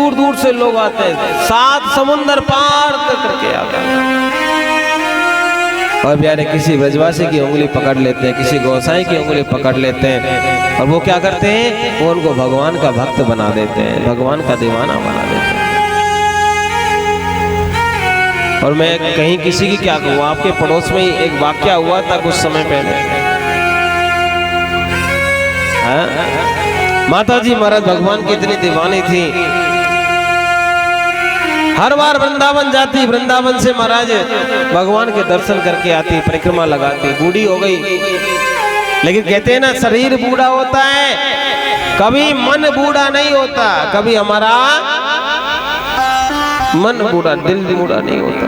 दूर दूर से लोग आते हैं, 7 समुंदर पार करके आते हैं। और प्यारे किसी ब्रजवासी की उंगली पकड़ लेते हैं, किसी गोसाई की उंगली पकड़ लेते हैं, और वो क्या करते हैं, वो उनको भगवान का भक्त बना देते हैं, भगवान का दीवाना बना देते हैं। और मैं कहीं किसी की क्या कहूँ, आपके पड़ोस में ही एक वाकया हुआ था कुछ समय पहले। माता जी महाराज भगवान की इतनी दीवानी थी, हर बार वृंदावन जाती, वृंदावन से महाराज भगवान के दर्शन करके आती, परिक्रमा लगाती, बूढ़ी हो गई। लेकिन कहते हैं ना, शरीर बूढ़ा होता है, कभी मन बूढ़ा नहीं होता, कभी हमारा मन बूढ़ा, दिल बूढ़ा नहीं होता।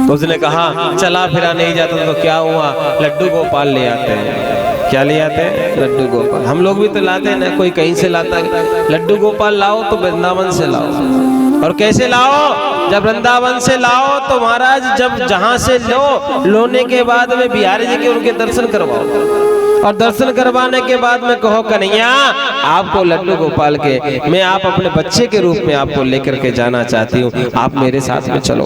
तो उसने कहा चला फिरा नहीं जाता तो क्या हुआ, लड्डू गोपाल ले आते हैं। क्या ले आते हैं, लड्डू गोपाल। हम लोग भी तो लाते हैं ना, कोई कहीं से लाता है, लड्डू गोपाल लाओ तो वृंदावन से लाओ। और कैसे लाओ, जब वृंदावन से लाओ तो महाराज जब जहां से लोने के बाद में बिहारी जी के उनके दर्शन करवाओ, और दर्शन करवाने के बाद में कहो कन्हैया आपको लड्डू गोपाल के, मैं आप अपने बच्चे के रूप में आपको लेकर के जाना चाहती हूँ, आप मेरे साथ में चलो।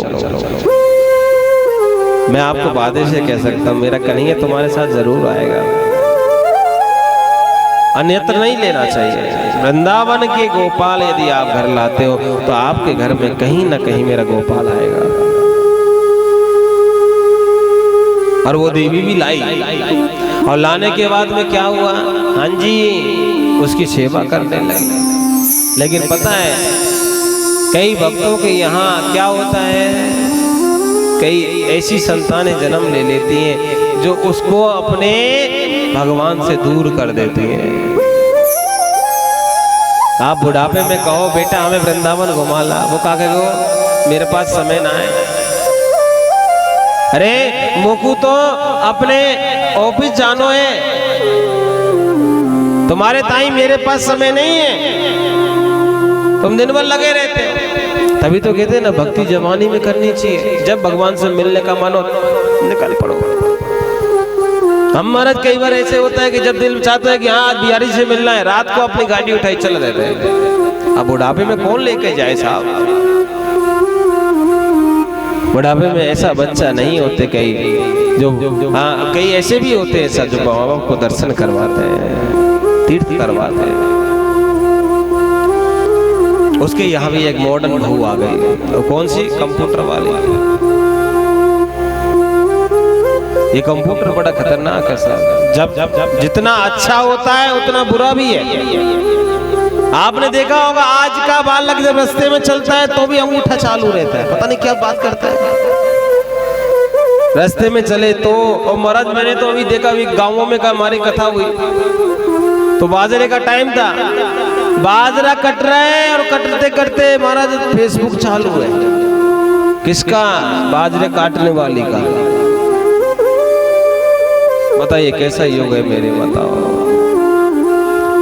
मैं आपको वादे से कह सकता हूँ, मेरा कन्हैया तुम्हारे साथ जरूर आएगा, अन्यत्र नहीं लेना चाहिए। वृंदावन के गोपाल यदि आप घर लाते हो तो आपके घर में कहीं ना कहीं मेरा गोपाल आएगा। और वो देवी भी लाई, और लाने के बाद में क्या हुआ, हाँ जी उसकी सेवा करने लगे। लेकिन पता है कई भक्तों के यहाँ क्या होता है, कई ऐसी संतानें जन्म ले लेती हैं जो उसको अपने भगवान से दूर कर देती हैं। आप बुढ़ापे में कहो बेटा हमें वृंदावन घुमा ला, वो क्या कहो मेरे पास समय ना है। अरे मोकू तो अपने ऑफिस जानो है, तुम्हारे ताई मेरे पास समय नहीं है, तुम दिन भर लगे रहते हो। तभी तो कहते हैं ना भक्ति जवानी में करनी चाहिए, जब भगवान से मिलने का मन हो निकल पड़ो। हम महाराज कई बार ऐसे होता है कि जब दिल चाहता है कि हाँ आज बिहारी से मिलना है, रात को अपनी गाड़ी उठाई चल रहते हैं। अब बुढ़ापे में कौन लेके जाए साहब, बुढ़ापे में ऐसा बच्चा नहीं होते कई जो, हाँ कई ऐसे भी होते हैं सब जो बाबा को दर्शन करवाते हैं, तीर्थ करवाते हैं। उसके यहाँ भी एक मॉडर्न बहू आ गई, तो कौन सी, कंप्यूटर वाली। ये कंप्यूटर बड़ा खतरनाक है साहब, जब जितना अच्छा होता है उतना बुरा भी है। आपने देखा होगा आज का बालक जब रास्ते में चलता है तो भी अंगूठा चालू रहता है, पता नहीं क्या बात करता है, रास्ते में चले तो। और महाराज मैंने तो अभी देखा, अभी गांवों में का हमारी कथा हुई तो बाजरे का टाइम था, बाजरा कट रहा है और कटते कटते महाराज फेसबुक चालू है। किसका, बाजरे काटने वाली का। बताइए कैसा योग है मेरे, बताओ।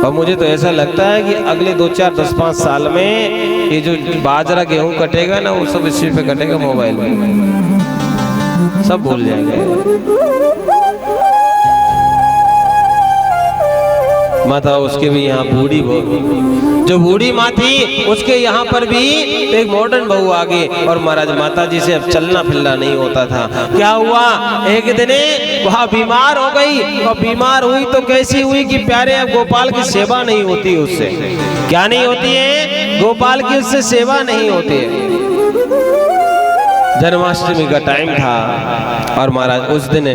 और मुझे तो ऐसा लगता है कि अगले 2, 4, 10, 5 साल में ये जो बाजरा गेहूं कटेगा ना, वो सब इसी पे कटेगा, मोबाइल में, सब भूल जाएंगे। माता उसके भी यहाँ बूढ़ी जो बूढ़ी माँ थी उसके यहाँ पर भी एक मॉडर्न बहू आ गई। और महाराज माता जी से अब चलना फिरना नहीं होता था। क्या हुआ, एक दिन वहाँ बीमार हो गई, और बीमार हुई तो कैसी हुई कि प्यारे अब गोपाल की सेवा नहीं होती उससे। क्या नहीं होती है, गोपाल की उससे सेवा नहीं होती है। जन्माष्टमी का टाइम था और महाराज उस दिन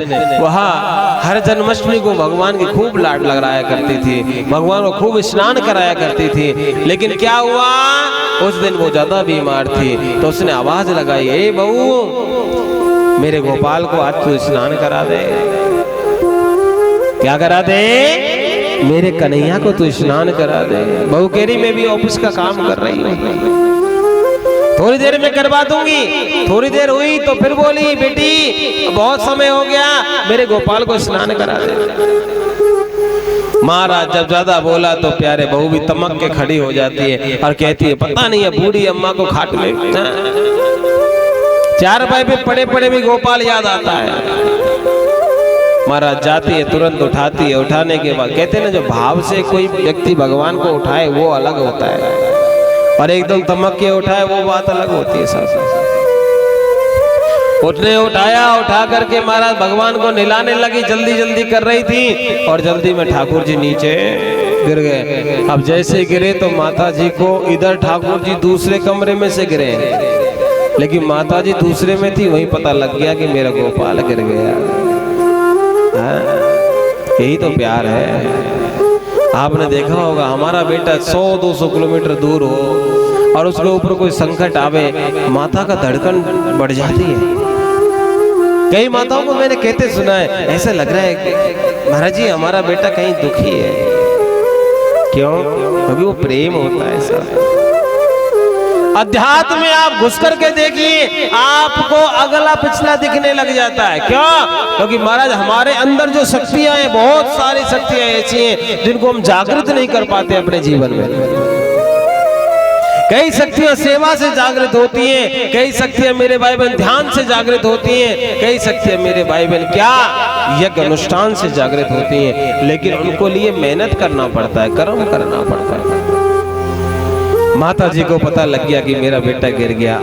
वहाँ हर जन्माष्टमी को भगवान की खूब लाड लगाया करती थी, भगवान को खूब स्नान कराया करती थी। लेकिन क्या हुआ, उस दिन वो ज्यादा बीमार थी तो उसने आवाज लगाई, ए बहू मेरे गोपाल को आज तू स्नान करा दे। क्या करा दे, मेरे कन्हैया को तू स्नान करा दे। बहू कह रही मैं भी ऑफिस का काम कर रही हूँ, थोड़ी देर में करवा दूंगी। थोड़ी देर हुई तो फिर बोली, बेटी बहुत समय हो गया, मेरे गोपाल को स्नान करा दे। महाराज जब ज्यादा बोला तो प्यारे बहू भी तमक के खड़ी हो जाती है और कहती है, पता नहीं है बूढ़ी अम्मा को खाट में 4 पाए पे पड़े पड़े भी गोपाल याद आता है। महाराज जाती है, तुरंत उठाती है। उठाने के बाद कहते हैं ना, जो भाव से कोई व्यक्ति भगवान को उठाए वो अलग होता है, और एकदम धमक के उठाए वो बात अलग होती है साहब। उसने उठाया, उठा करके महाराज भगवान को नहलाने लगी, जल्दी जल्दी कर रही थी और जल्दी में ठाकुर जी नीचे गिर गए। अब जैसे गिरे तो माता जी को, इधर ठाकुर जी दूसरे कमरे में से गिरे लेकिन माता जी दूसरे में थी, वहीं पता लग गया कि मेरा गोपाल गिर गया। यही तो प्यार है। आपने देखा होगा हमारा बेटा 100-200 किलोमीटर दूर हो और उसके ऊपर कोई संकट आवे, माता का धड़कन बढ़ जाती है। कई माताओं को मैंने कहते सुना है, ऐसा लग रहा है कि महाराज जी हमारा बेटा कहीं दुखी है। क्यों? क्योंकि वो प्रेम होता है ऐसा। अध्यात्म में आप घुस करके देखिए, आपको अगला पिछला दिखने लग जाता है। क्यों? क्योंकि महाराज हमारे अंदर जो शक्तियां हैं, बहुत सारी शक्तियां ऐसी हैं जिनको हम जागृत नहीं कर पाते अपने जीवन में। कई शक्तियां सेवा से जागृत होती हैं, कई शक्तियां मेरे भाई बहन ध्यान से जागृत होती हैं, कई शक्तियां मेरे भाई बहन क्या यज्ञ अनुष्ठान से जागृत होती हैं। लेकिन उनको लिए मेहनत करना पड़ता है, कर्म करना पड़ता है। माता जी को पता लग गया कि मेरा बेटा गिर गया,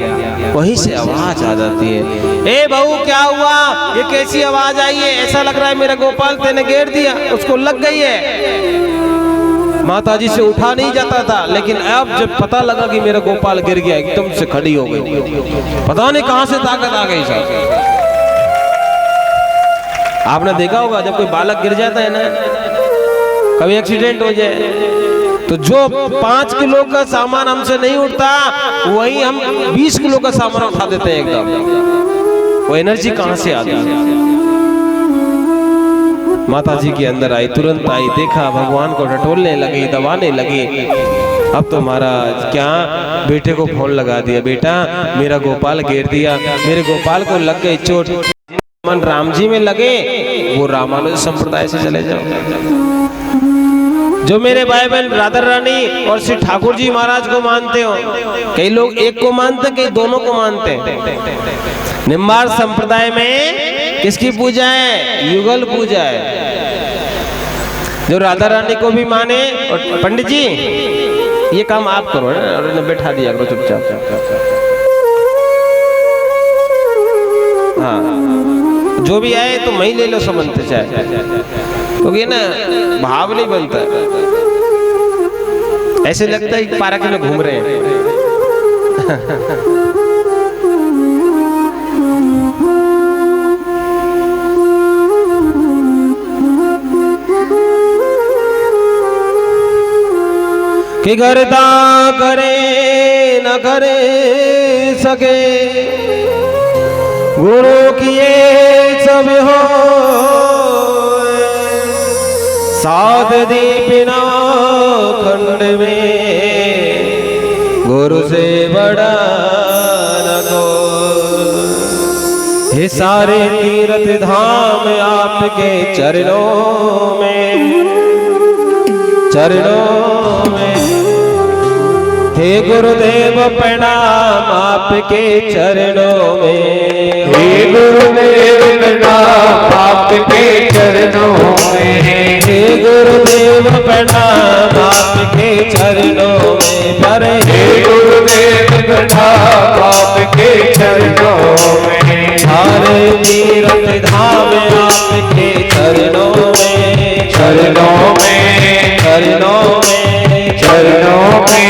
वहीं से आवाज आ जाती है, ए बहू क्या हुआ, ये कैसी आवाज आई है? ऐसा लग रहा है मेरा गोपाल तेने गिर दिया, उसको लग गई है। माता जी से उठा नहीं जाता था, लेकिन अब जब पता लगा कि मेरा गोपाल गिर गया, एकदम से खड़ी हो गई। पता नहीं कहां से ताकत आ गई साहब। आपने देखा होगा जब कोई बालक गिर जाता है ना, कभी एक्सीडेंट हो जाए तो जो 5 किलो का सामान हमसे नहीं उठता, वही हम 20 किलो का सामान उठा देते हैं एकदम। वो एनर्जी कहां से आती है? माता जी के अंदर आई, तुरंत आई, देखा भगवान को टटोलने लगी, दबाने लगी। अब तो महाराज क्या बेटे को फोन लगा दिया, बेटा मेरा गोपाल गिर दिया, मेरे गोपाल को लग गई चोट। मन राम जी में लगे वो रामानुज संप्रदाय से चले जाओ। जो मेरे भाई बहन राधा रानी और श्री ठाकुर जी महाराज को मानते हो, कई लोग एक को मानते, कई दोनों को मानते हैं। निम्बाड़ संप्रदाय में किसकी पूजा है? युगल पूजा है। जो राधा रानी को भी माने, और पंडित जी ये काम आप करो ना, और इन्हें बैठा दिया करो चुपचाप। हाँ, जो भी आए तो मैं ले लो समझते चाहे, क्योंकि ना भाव नहीं बनता, ऐसे लगता है कि पार्क में घूम रहे हैं। कि करता करे न करे सके, गुरु किए सब हो, साध दी बिना खंड में, गुरु से बड़ा न को। हे सारे तीर्थ धाम आपके चरणों में, चरणों में। हे गुरुदेव प्रणाम आपके चरणों में, हे गुरुदेव प्रणाम आपके चरणों में, हे गुरुदेव प्रणाम आपके चरणों में। पर हे गुरुदेव प्रणाम आपके चरणों में, सारे तीर्थ धाम आपके चरणों में, चरणों में, चरणों में, चरणों में।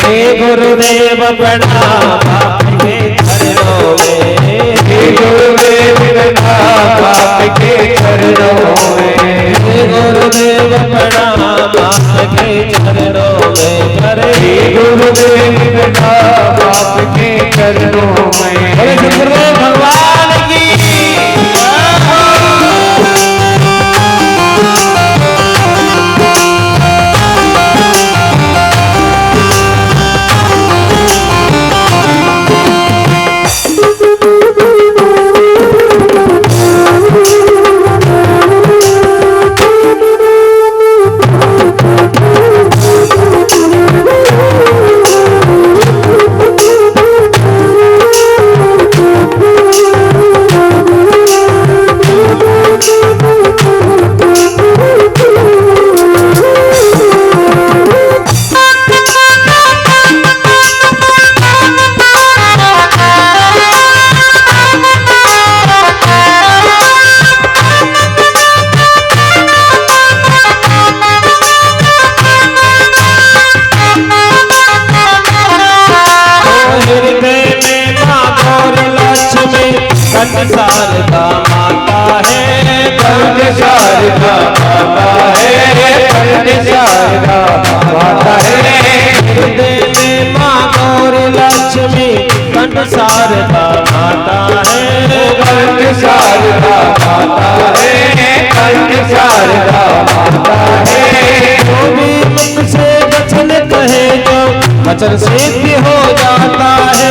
हे गुरुदेव प्रणाम आपके चरणों में, हे गुरुदेव प्रणाम आपके चरणों में, हे गुरुदेव प्रणाम आपके चरणों में। हे गुरुदेव प्रणाम आपके चरणों में। बोले गुरुदेव भगवान की। कंठ शारदा माता है, कंठ शारदा माता है, कंठ शारदा माता है। हृदय में माँ गौरी लक्ष्मी कंठ शारदा माता है, कंठ शारदा माता है, कंठ शारदा माता है। जो भी मुख से वचन कहे जो वचन सिद्ध हो जाता है,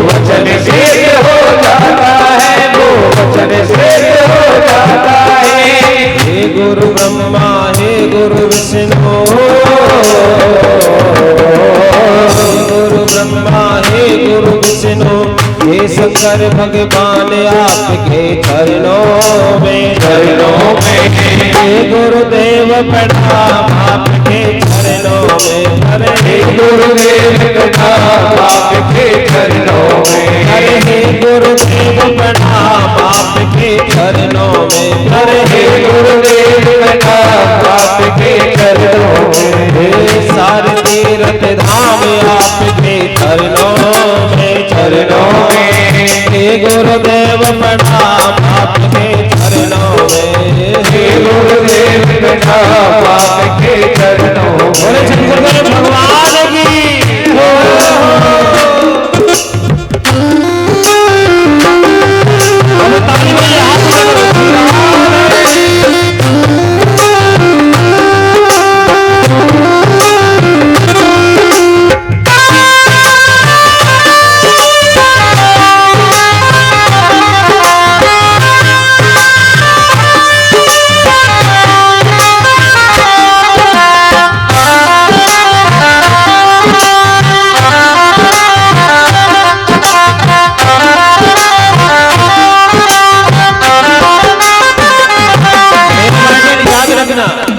वचन सिद्ध हो जाता है, वो वचन सिद्ध हो जाता है। हे गुरु ब्रह्मा हे गुरु विष्णु, हे गुरु ब्रह्मा हे गुरु विष्णु, हे शंकर भगवान आपके चरणों में, हे गुरुदेव प्रणाम आपके चरणों में, हे गुरुदेव प्रणाम आपके चरणों में, हे गुरुदेव प्रणाम आपके चरणों में, हे गुरुदेव प्रणाम आपके चरणों में। हे सारे तीर्थ धाम आपके चरणों में, हे गुरुदेव प्रणाम आपके चरणों में, हे गुरुदेव प्रणाम आपके चरणों में। बोले शंकर भगवान की अब ताली बजाइए, हाथ खड़े करो।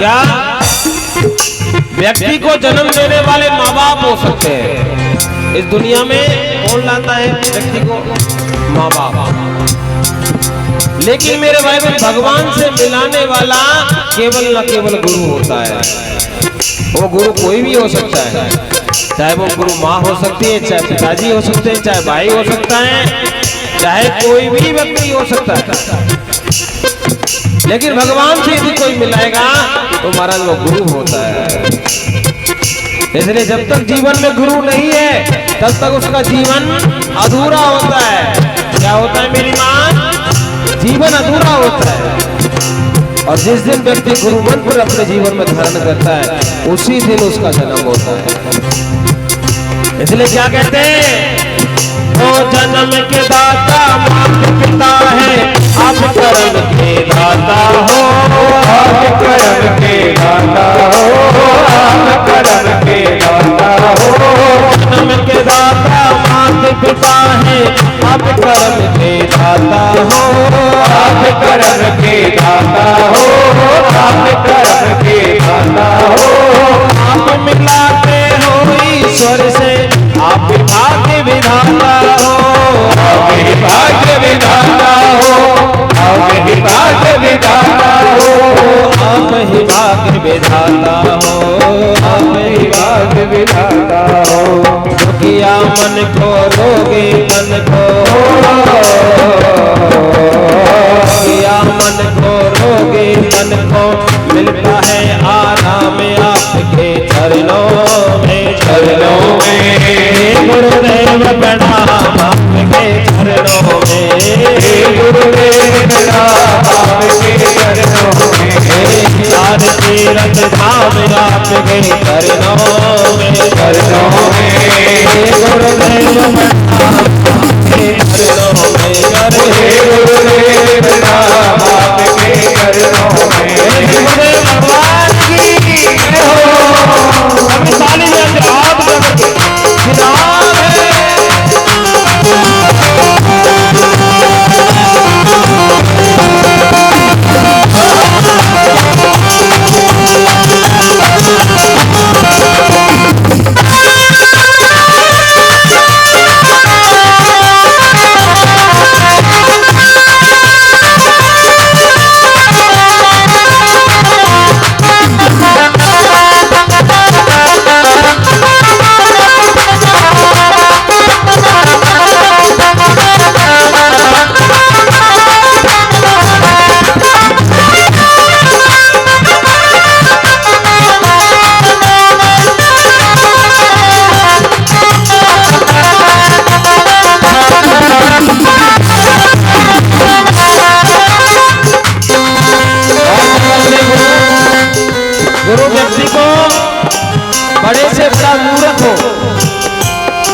क्या व्यक्ति को जन्म देने वाले माँ बाप हो सकते हैं इस दुनिया में? कौन लाता है व्यक्ति को? माँ बाप। लेकिन मेरे भाई बहन, भगवान से मिलाने वाला केवल न केवल गुरु होता है। वो गुरु कोई भी हो सकता है, चाहे वो गुरु माँ हो सकती है, चाहे पिताजी हो सकते हैं, चाहे भाई हो सकता है, चाहे कोई भी व्यक्ति हो सकता है। लेकिन भगवान से यदि कोई मिलाएगा तो महाराज वो गुरु होता है। इसलिए जब तक जीवन में गुरु नहीं है तब तक उसका जीवन अधूरा होता है। क्या होता है मेरी माँ? जीवन अधूरा होता है। और जिस दिन व्यक्ति गुरु मंत्र अपने जीवन में धारण करता है उसी दिन उसका जन्म होता है। इसलिए क्या कहते हैं? ओ जन्म के दाता माता पिता है, आप कर्म के दाता हो, आप कर्म के दाता हो, आप कर्म के दाता हो। जन्म के दाता माता पिता है, आप कर्म के दाता हो, आप कर्म के दाता हो, आप कर्म के दाता हो। आप मिलाते हो ईश्वर से, आप भाग्य विधाता हो, आप ही भाग्य विधाता हो, आप ही भाग्य विधाता हो, आप ही भाग्य विधाता हो, आप ही भाग्य विधाता हो। किया मन को रोगे मन को, किया मन को रोगे मन को, मिलता है आराम आपके चरणों में, चरणों में। गुरुदेव प्रणाम आपके चरणों में, गुरुदेव प्रणाम आपके चरणों में। सारे तीर्थ धाम आपके चरणों में, चरणों में। गुरुदेव प्रणाम आपके चरणों में, गुरुदेव प्रणाम आपके चरणों में। गुरुदेव भगवान की जय हो। अपनी ताली में आप जगत विधान है।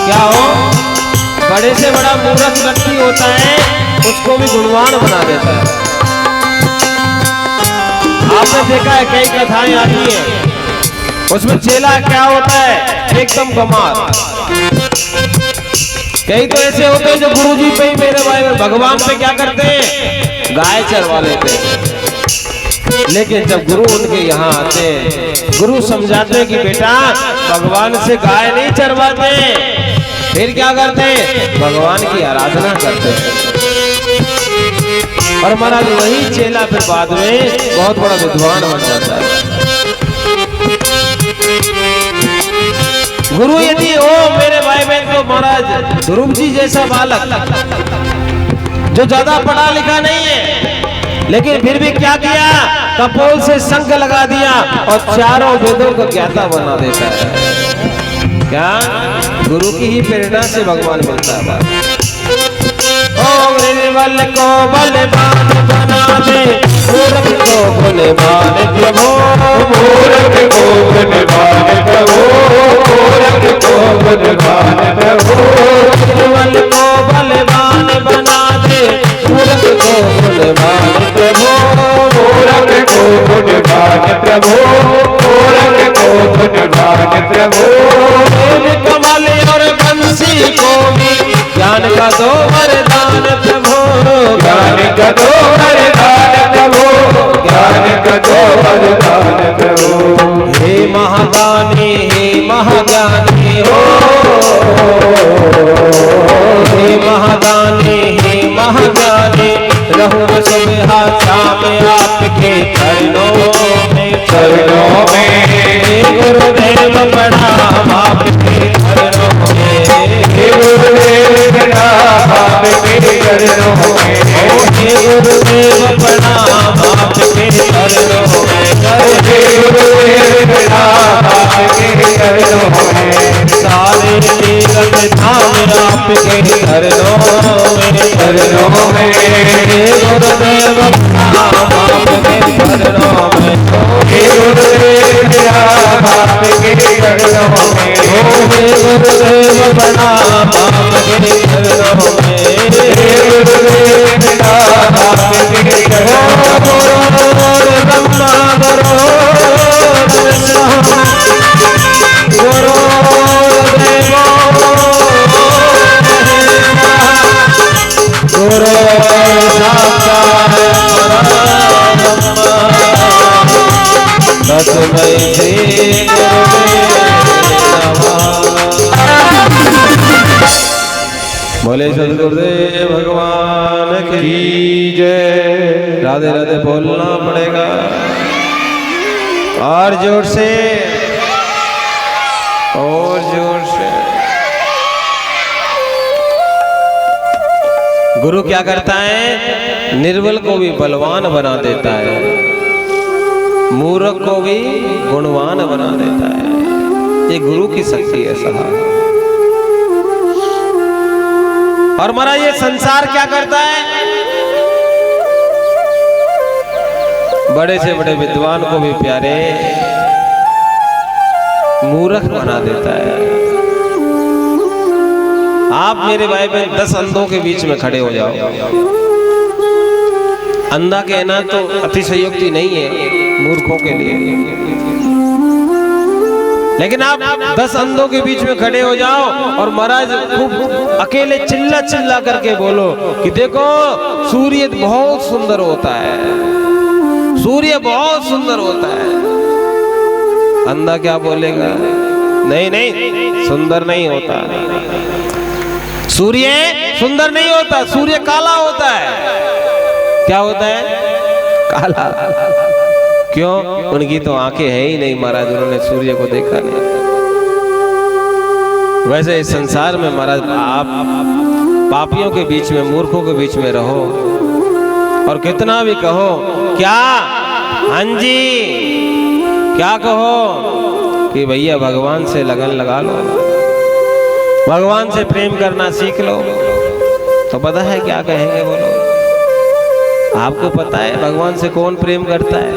क्या हो, बड़े से बड़ा मूर्ख व्यक्ति होता है उसको भी गुणवान बना देता है। आपने देखा है कई कथाएं आती हैं, उसमें चेला क्या होता है, एकदम कमाल। कई तो ऐसे होते हैं जो गुरुजी पे ही, मेरे भाई भगवान पे क्या करते हैं, गाय चरवा लेते हैं। लेकिन जब गुरु उनके यहाँ आते हैं, गुरु समझाते हैं कि बेटा भगवान से गाय नहीं चरवाते, फिर क्या करते हैं, भगवान की आराधना करते हैं। और महाराज वही चेला फिर बाद में बहुत बड़ा विद्वान बन जाता है। गुरु यदि हो मेरे भाई बहन तो महाराज ध्रुव जी जैसा बालक जो ज्यादा पढ़ा लिखा नहीं है, लेकिन फिर भी क्या किया, कपोल से शंख लगा दिया और चारों वेदों को ज्ञाता बना देता है। क्या गुरु की ही प्रेरणा से भगवान मिलता है। ओ निर्बल को बलवान बना दे, मूर्ख को गुणवान प्रभु, मूर्ख को गुणवान प्रभु, मूर्ख को गुणवान प्रभु। निर्बल को बलवान बना दे, मूर्ख को गुणवान प्रभु, मूर्ख को गुणवान प्रभु, मूर्ख को गुणवान प्रभु। कमल और बंसी को भी ज्ञान का दो वरदान प्रभु, ज्ञान का दो वरदान प्रभु, ज्ञान का दो वरदान प्रभु। हे महादानी हे महाज्ञानी हो, हे महादानी हे महाज्ञानी, रहूं सुबह शाम आपके चरणों में, चरणों में। हे गुरुदेव प्रणाम आपके चरणों में, हे गुरुदेव प्रणाम आपके चरणों में, हे गुरुदेव प्रणाम आपके चरणों में, हे गुरुदेव प्रणाम आपके चरणों में। सारे तीर्थ धाम आपके चरणों में, चरणों में। हे गुरुदेव प्रणाम आपके चरणों में, हे गुरुदेव प्रणाम आपके चरणों में, हे गुरुदेव प्रणाम आपके चरणों में, हे गुरुदेव प्रणाम आपके चरणों में। गुरु ब्रह्मा गुरु विष्णु गुरु देवो गुरु साक्षात् परब्रह्म तस्मै श्री गुरुवे नमः। बोले सद्गुरुदेव भगवान की जय। राधे राधे बोलना पड़ेगा और जोर से, और जोर से। गुरु क्या करता है, निर्बल को भी बलवान बना देता है, मूर्ख को भी गुणवान बना देता है। ये गुरु की शक्ति है साहब। और हमारा ये संसार क्या करता है, बड़े से बड़े विद्वान को भी प्यारे मूर्ख बना देता है। आप मेरे भाई बहन 10 अंधों के बीच में खड़े हो जाओ, अंधा कहना तो अतिशयोक्ति नहीं है मूर्खों के लिए, लेकिन आप 10 अंधों के बीच में खड़े हो जाओ और महाराज खूब अकेले चिल्ला चिल्ला करके बोलो कि देखो सूर्य बहुत सुंदर होता है, सूर्य बहुत सुंदर होता है। अंधा क्या बोलेगा, नहीं नहीं सुंदर नहीं होता, सूर्य सुंदर नहीं होता, सूर्य काला होता है। क्या होता है, काला। क्यों, उनकी तो आंखें है ही नहीं महाराज, उन्होंने सूर्य को देखा नहीं। वैसे इस संसार में महाराज आप पापियों के बीच में, मूर्खों के बीच में रहो और कितना भी कहो, क्या हाँ जी क्या कहो कि भैया भगवान से लगन लगा लो, भगवान से प्रेम करना सीख लो, तो पता है क्या कहेंगे वो लोग। आपको पता है भगवान से कौन प्रेम करता है,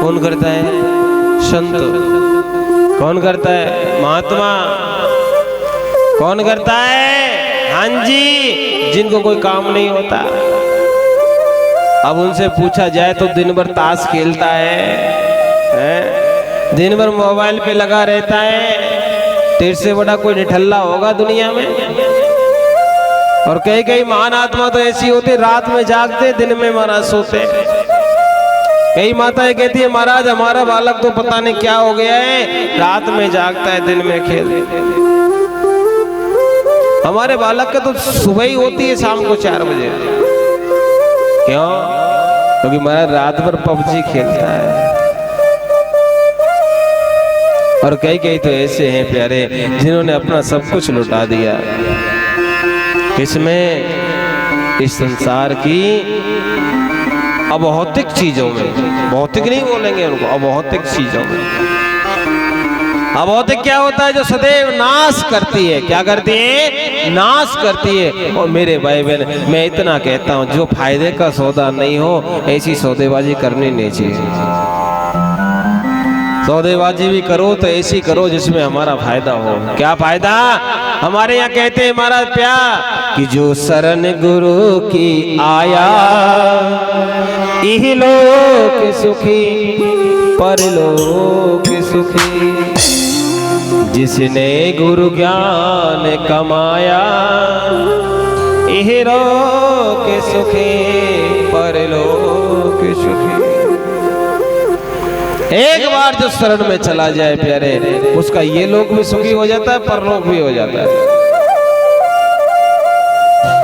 कौन करता है, संत। कौन करता है, महात्मा। कौन करता है? हाँ जी, जिनको कोई काम नहीं होता। अब उनसे पूछा जाए तो दिन भर ताश खेलता है? दिन भर मोबाइल पे लगा रहता है। तेरे से बड़ा कोई निठल्ला होगा दुनिया में? और कई कई महान आत्मा तो ऐसी होती, रात में जागते, दिन में महाराज सोते। कई माताएं कहती है महाराज हमारा बालक तो पता नहीं क्या हो गया है, रात में जागता है, दिन में खेलता है। हमारे बालक का तो सुबह ही होती है शाम को 4 बजे। क्यों? क्योंकि महाराज रात भर पबजी खेलता है। और कई कई तो ऐसे हैं प्यारे जिन्होंने अपना सब कुछ लुटा दिया। किसमें? इस संसार की अभौतिक चीजों में। भौतिक नहीं बोलेंगे उनको, अभौतिक चीजों में। अभौतिक क्या होता है? जो सदैव नाश करती है। क्या करती है? नाश करती है। और मेरे भाई बहन, मैं इतना कहता हूं, जो फायदे का सौदा नहीं हो ऐसी सौदेबाजी करनी नहीं चाहिए। सौदेबाजी भी करो तो ऐसी करो जिसमें हमारा फायदा हो। क्या फायदा? हमारे यहाँ कहते हैं महाराज प्यार कि जो शरण गुरु की आया, इहलोक सुखी परलोक सुखी। जिसने गुरु ज्ञान कमाया, इहलोक सुखी परलोक सुखी। एक बार जो शरण में चला जाए प्यारे, उसका ये लोक भी सुखी हो जाता है, परलोक भी हो जाता है।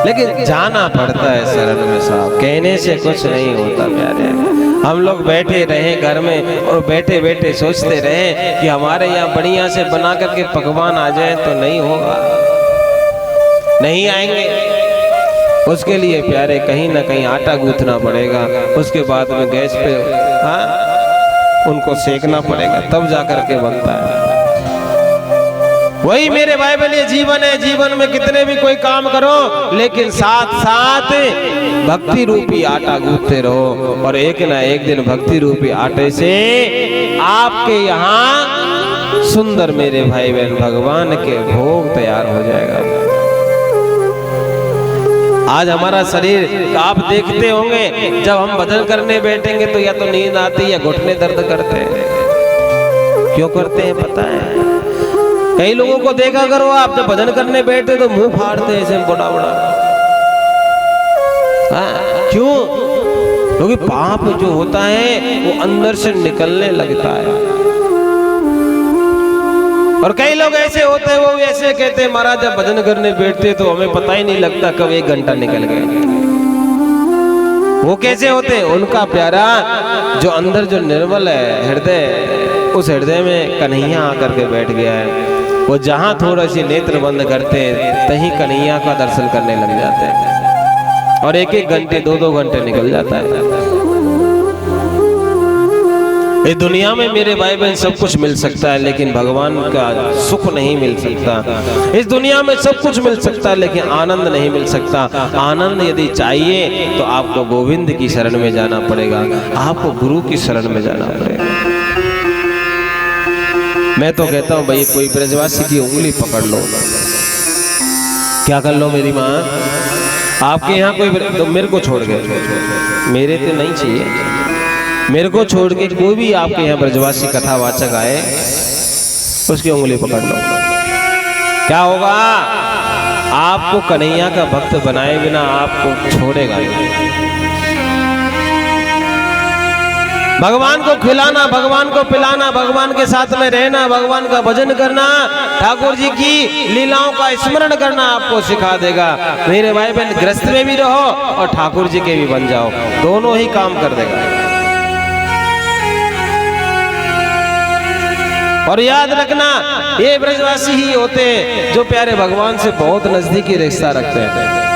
लेकिन जाना पड़ता है शरण में साहब, कहने से कुछ नहीं होता प्यारे। हम लोग बैठे रहे घर में और बैठे बैठे सोचते रहे कि हमारे यहाँ बढ़िया से बना करके पकवान आ जाए, तो नहीं होगा, नहीं आएंगे। उसके लिए प्यारे कहीं ना कहीं आटा गूंथना पड़ेगा, उसके बाद में गैस पे उनको सेकना पड़ेगा, तब जाकर के बनता है। वही मेरे भाई बहन ये जीवन है। जीवन में कितने भी कोई काम करो, लेकिन साथ साथ भक्ति रूपी आटा गूंथते रहो, और एक ना एक दिन भक्ति रूपी आटे से आपके यहाँ सुंदर मेरे भाई बहन भगवान के भोग तैयार हो जाएगा। आज हमारा शरीर आप देखते होंगे, जब हम भजन करने बैठेंगे तो या तो नींद आती है या घुटने दर्द करते हैं। क्यों करते हैं पता है? कई लोगों को देखा करो आप, जब भजन करने बैठते तो मुंह फाड़ते हैं ऐसे बड़ा बड़ा। क्यों? क्योंकि पाप जो होता है वो अंदर से निकलने लगता है। और कई लोग ऐसे होते हैं, वो भी ऐसे कहते हैं महाराज जब भजन करने बैठते तो हमें पता ही नहीं लगता कब 1 घंटा निकल गया। वो कैसे होते हैं? उनका प्यारा जो अंदर जो निर्मल है हृदय, उस हृदय में कन्हैया आकर के बैठ गया है। वो जहां थोड़ा सी नेत्र बंद करते हैं, तहीं कन्हैया का दर्शन करने लग जाते हैं, और 1-1 घंटे 2-2 घंटे निकल जाता है। इस दुनिया में मेरे भाई बहन सब कुछ मिल सकता है, लेकिन भगवान का सुख नहीं मिल सकता। इस दुनिया में सब कुछ मिल सकता है, लेकिन आनंद नहीं मिल सकता। आनंद यदि चाहिए तो आपको गोविंद की शरण में जाना पड़ेगा, आपको गुरु की शरण में जाना पड़ेगा। मैं तो कहता हूँ भाई, कोई ब्रजवासी की उंगली पकड़ लो। क्या कर लो मेरी माँ? आपके यहाँ कोई तो मेरे को छोड़ गए, मेरे तो नहीं चाहिए, मेरे को छोड़ के कोई भी आपके यहाँ ब्रजवासी कथावाचक आए, उसकी उंगली पकड़ लो। क्या होगा? आपको कन्हैया का भक्त बनाए बिना आपको छोड़ेगा नहीं। भगवान को खिलाना, भगवान को पिलाना, भगवान के साथ में रहना, भगवान का भजन करना, ठाकुर जी की लीलाओं का स्मरण करना आपको सिखा देगा। मेरे भाई बहन, गृहस्थ में भी रहो और ठाकुर जी के भी बन जाओ, दोनों ही काम कर देगा। और याद रखना, ये ब्रजवासी ही होते हैं जो प्यारे भगवान से बहुत नजदीकी रिश्ता रखते हैं।